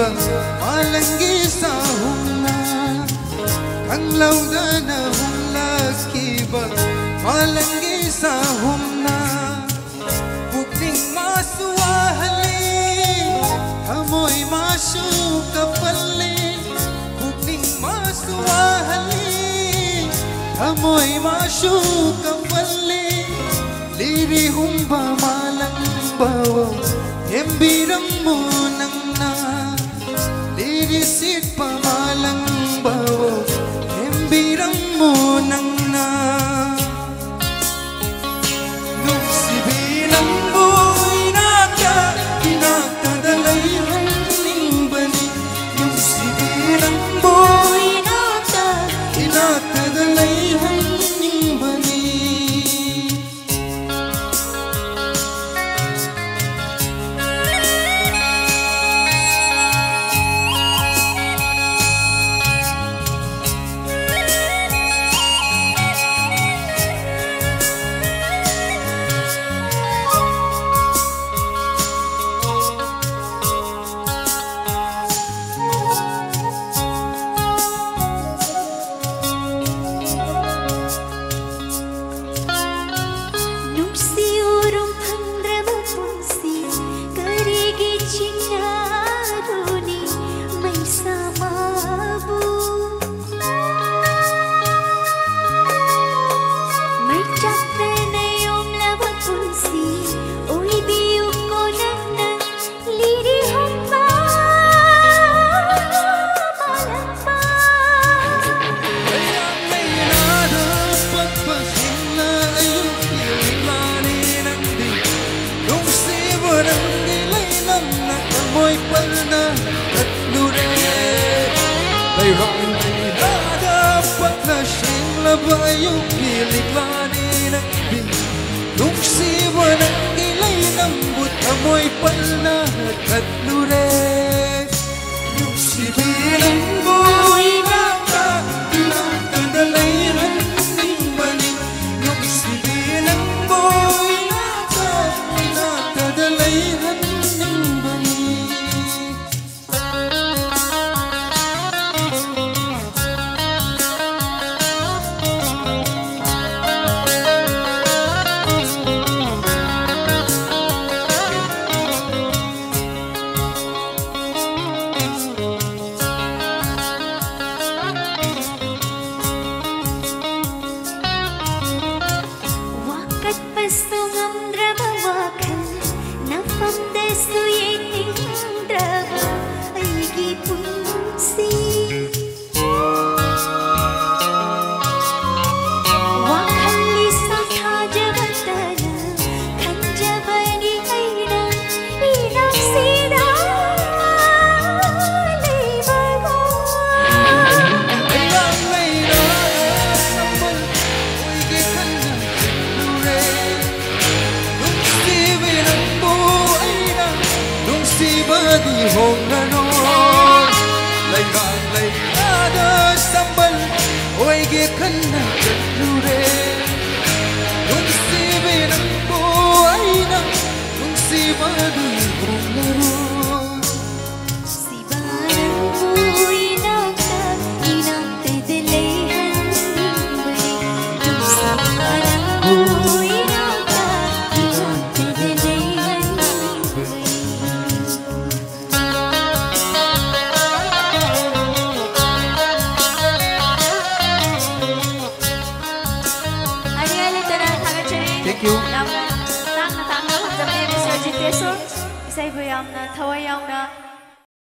malangi sa humna kang laudana humla kiba malangi sa humna bukling masuahali hamoy masu kapali bukling masuahali hamoy masu kapali liri humba malang bawa embiram mo nang na liri sit pamalang bawa embiram mo nang na nung sibilang buhay naka pinakadalay hangning bani nung sibilang buhay naka pinakadalay hangning bani. Bayong pilik lani ng bin nung siwa ng ilay ng but amoy palna at lure nung sibilang buhay naka pinakadalay hangning bani nung sibilang buhay naka pinakadalay hangning bani. Di hong nanon lay gang lay ada sambal oi ge khanna lure nung si binang boy na nung si badu hong nanon si banang boy na ka inang te delay hanging bari nung si banang boy na ka inang te delay hanging bari. Thank you. Isa'y bayang na, tawayang na